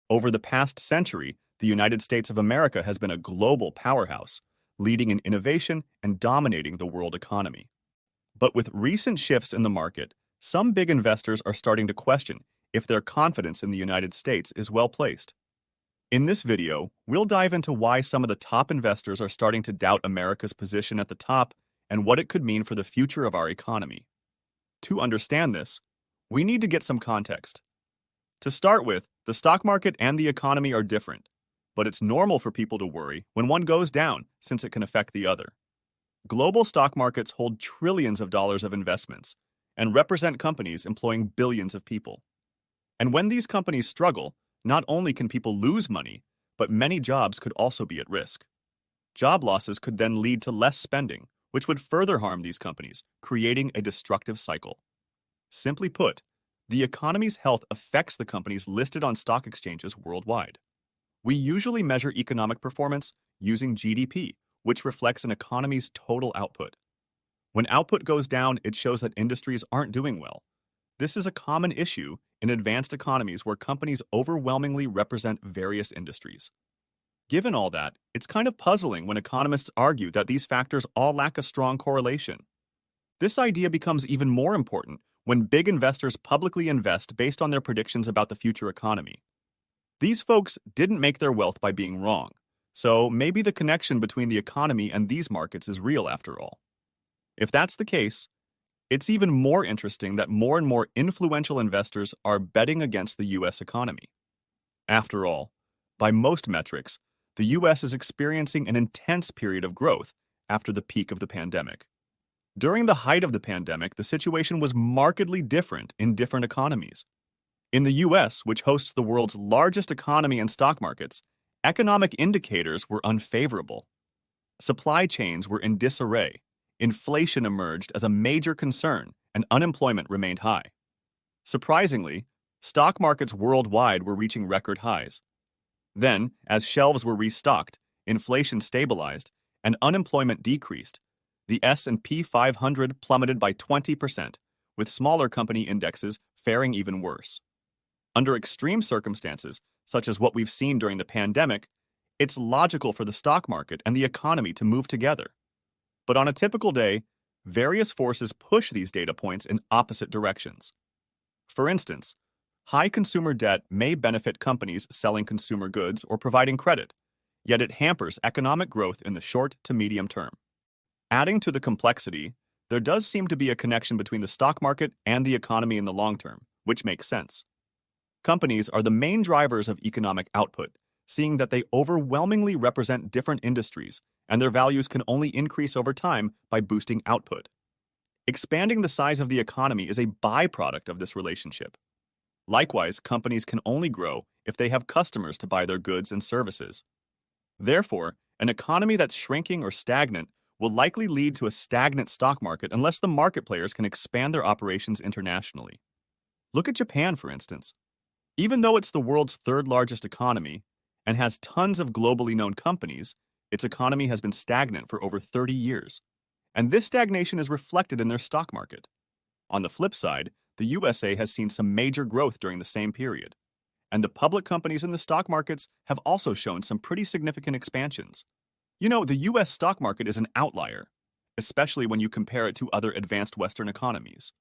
Over the past century, the United States of America has been a global powerhouse, leading in innovation and dominating the world economy. But with recent shifts in the market, some big investors are starting to question if their confidence in the United States is well placed. In this video, we'll dive into why some of the top investors are starting to doubt America's position at the top and what it could mean for the future of our economy. To understand this, we need to get some context. To start with, the stock market and the economy are different, but it's normal for people to worry when one goes down since it can affect the other. Global stock markets hold trillions of dollars of investments and represent companies employing billions of people. And when these companies struggle, not only can people lose money, but many jobs could also be at risk. Job losses could then lead to less spending, which would further harm these companies, creating a destructive cycle. Simply put, the economy's health affects the companies listed on stock exchanges worldwide. We usually measure economic performance using GDP, which reflects an economy's total output. When output goes down, it shows that industries aren't doing well. This is a common issue in advanced economies where companies overwhelmingly represent various industries. Given all that, it's kind of puzzling when economists argue that these factors all lack a strong correlation. This idea becomes even more important when big investors publicly invest based on their predictions about the future economy. These folks didn't make their wealth by being wrong, so maybe the connection between the economy and these markets is real after all. If that's the case, it's even more interesting that more and more influential investors are betting against the U.S. economy. After all, by most metrics, the U.S. is experiencing an intense period of growth after the peak of the pandemic. During the height of the pandemic, the situation was markedly different in different economies. In the U.S., which hosts the world's largest economy and stock markets, economic indicators were unfavorable. Supply chains were in disarray. Inflation emerged as a major concern, and unemployment remained high. Surprisingly, stock markets worldwide were reaching record highs. Then, as shelves were restocked, inflation stabilized, and unemployment decreased, the S&P 500 plummeted by 20%, with smaller company indexes faring even worse. Under extreme circumstances, such as what we've seen during the pandemic, it's logical for the stock market and the economy to move together. But on a typical day, various forces push these data points in opposite directions. For instance, high consumer debt may benefit companies selling consumer goods or providing credit, yet it hampers economic growth in the short to medium term. Adding to the complexity, there does seem to be a connection between the stock market and the economy in the long term, which makes sense. Companies are the main drivers of economic output, seeing that they overwhelmingly represent different industries, and their values can only increase over time by boosting output. Expanding the size of the economy is a byproduct of this relationship. Likewise, companies can only grow if they have customers to buy their goods and services. Therefore, an economy that's shrinking or stagnant will likely lead to a stagnant stock market unless the market players can expand their operations internationally. Look at Japan, for instance. Even though it's the world's third largest economy and has tons of globally known companies, its economy has been stagnant for over 30 years. And this stagnation is reflected in their stock market. On the flip side, the USA has seen some major growth during the same period. And the public companies in the stock markets have also shown some pretty significant expansions. You know, the US stock market is an outlier, especially when you compare it to other advanced Western economies.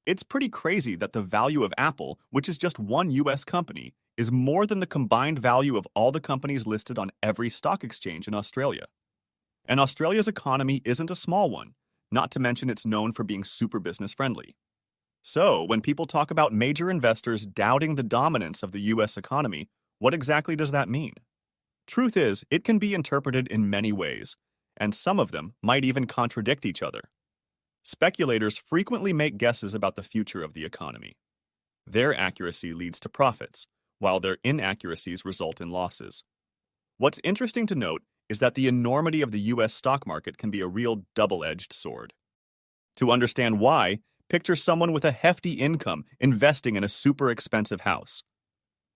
It's pretty crazy that the value of Apple, which is just one US company, is more than the combined value of all the companies listed on every stock exchange in Australia. And Australia's economy isn't a small one, not to mention it's known for being super business friendly. So, when people talk about major investors doubting the dominance of the US economy, what exactly does that mean? Truth is, it can be interpreted in many ways, and some of them might even contradict each other. Speculators frequently make guesses about the future of the economy. Their accuracy leads to profits, while their inaccuracies result in losses. What's interesting to note is that the enormity of the US stock market can be a real double-edged sword. To understand why, picture someone with a hefty income investing in a super expensive house.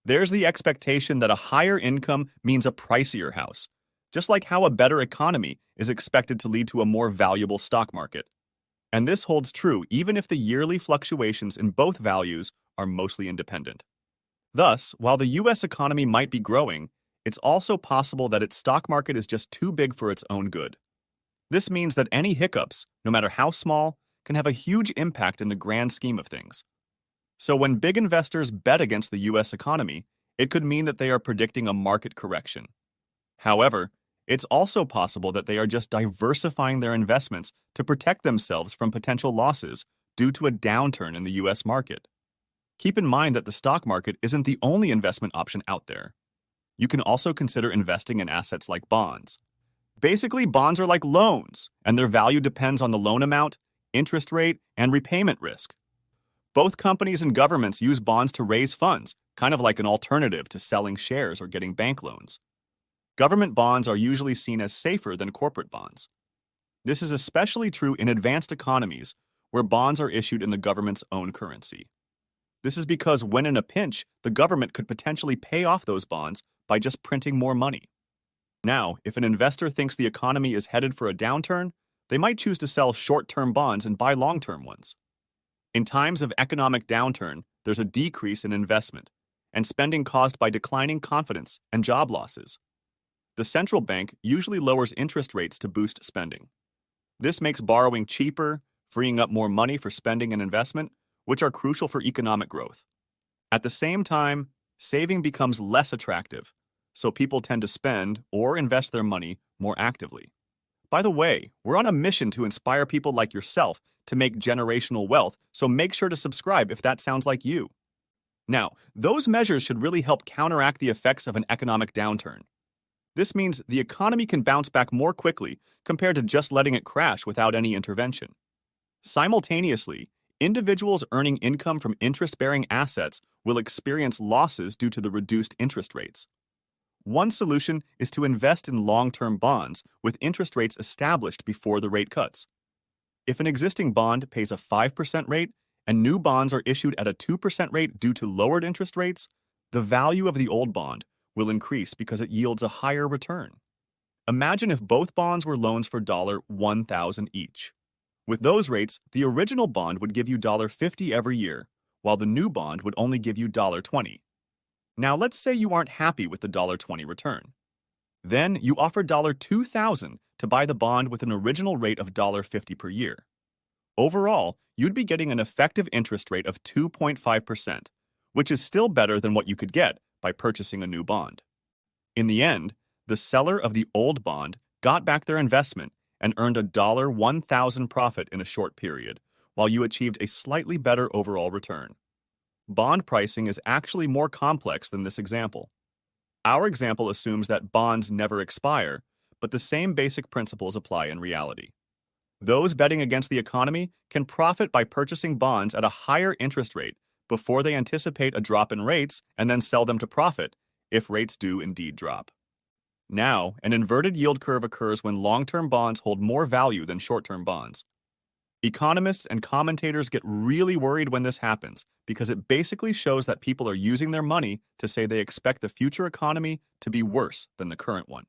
There's the expectation that a higher income means a pricier house, just like how a better economy is expected to lead to a more valuable stock market. And this holds true even if the yearly fluctuations in both values are mostly independent. Thus, while the US economy might be growing, it's also possible that its stock market is just too big for its own good. This means that any hiccups, no matter how small, can have a huge impact in the grand scheme of things. So when big investors bet against the US economy, it could mean that they are predicting a market correction. However, it's also possible that they are just diversifying their investments to protect themselves from potential losses due to a downturn in the US market. Keep in mind that the stock market isn't the only investment option out there. You can also consider investing in assets like bonds. Basically, bonds are like loans, and their value depends on the loan amount, interest rate, and repayment risk. Both companies and governments use bonds to raise funds, kind of like an alternative to selling shares or getting bank loans. Government bonds are usually seen as safer than corporate bonds. This is especially true in advanced economies, where bonds are issued in the government's own currency. This is because when in a pinch, the government could potentially pay off those bonds by just printing more money. Now, if an investor thinks the economy is headed for a downturn, they might choose to sell short-term bonds and buy long-term ones. In times of economic downturn, there's a decrease in investment and spending caused by declining confidence and job losses. The central bank usually lowers interest rates to boost spending. This makes borrowing cheaper, freeing up more money for spending and investment, which are crucial for economic growth. At the same time, saving becomes less attractive, so people tend to spend or invest their money more actively. By the way, we're on a mission to inspire people like yourself to make generational wealth, so make sure to subscribe if that sounds like you. Now, those measures should really help counteract the effects of an economic downturn. This means the economy can bounce back more quickly compared to just letting it crash without any intervention. Simultaneously, individuals earning income from interest-bearing assets will experience losses due to the reduced interest rates. One solution is to invest in long-term bonds with interest rates established before the rate cuts. If an existing bond pays a 5% rate and new bonds are issued at a 2% rate due to lowered interest rates, the value of the old bond will increase because it yields a higher return. Imagine if both bonds were loans for $1,000 each. With those rates, the original bond would give you $50 every year, while the new bond would only give you $20. Now let's say you aren't happy with the $20 return. Then you offer $2,000 to buy the bond with an original rate of $50 per year. Overall, you'd be getting an effective interest rate of 2.5%, which is still better than what you could get by purchasing a new bond. In the end, the seller of the old bond got back their investment and earned a $1,000 profit in a short period, while you achieved a slightly better overall return. Bond pricing is actually more complex than this example. Our example assumes that bonds never expire, but the same basic principles apply in reality. Those betting against the economy can profit by purchasing bonds at a higher interest rate before they anticipate a drop in rates and then sell them to profit if rates do indeed drop. Now, an inverted yield curve occurs when long-term bonds hold more value than short-term bonds. Economists and commentators get really worried when this happens because it basically shows that people are using their money to say they expect the future economy to be worse than the current one.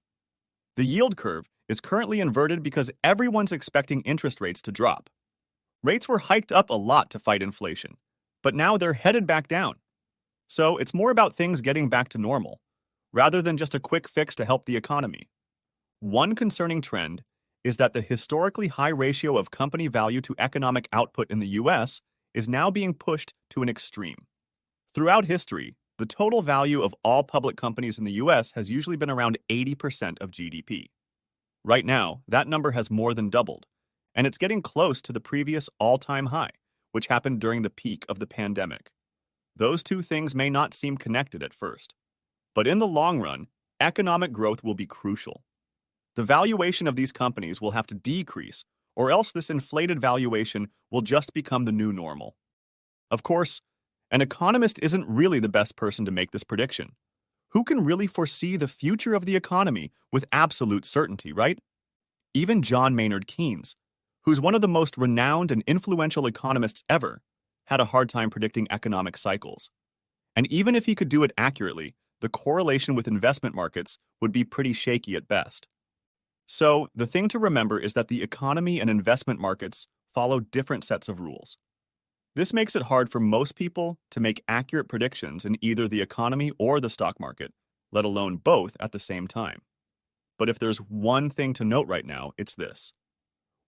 The yield curve is currently inverted because everyone's expecting interest rates to drop. Rates were hiked up a lot to fight inflation, but now they're headed back down. So it's more about things getting back to normal, rather than just a quick fix to help the economy. One concerning trend is that the historically high ratio of company value to economic output in the US is now being pushed to an extreme. Throughout history, the total value of all public companies in the US has usually been around 80% of GDP. Right now, that number has more than doubled, and it's getting close to the previous all-time high, which happened during the peak of the pandemic. Those two things may not seem connected at first, but in the long run, economic growth will be crucial. The valuation of these companies will have to decrease, or else this inflated valuation will just become the new normal. Of course, an economist isn't really the best person to make this prediction. Who can really foresee the future of the economy with absolute certainty, right? Even John Maynard Keynes, who's one of the most renowned and influential economists ever, had a hard time predicting economic cycles. And even if he could do it accurately, the correlation with investment markets would be pretty shaky at best. So, the thing to remember is that the economy and investment markets follow different sets of rules. This makes it hard for most people to make accurate predictions in either the economy or the stock market, let alone both at the same time. But if there's one thing to note right now, it's this.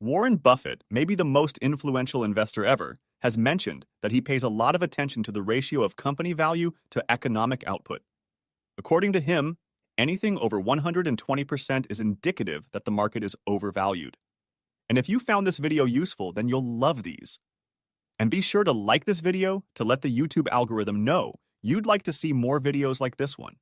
Warren Buffett, maybe the most influential investor ever, has mentioned that he pays a lot of attention to the ratio of company value to economic output. According to him, anything over 120% is indicative that the market is overvalued. And if you found this video useful, then you'll love these. And be sure to like this video to let the YouTube algorithm know you'd like to see more videos like this one.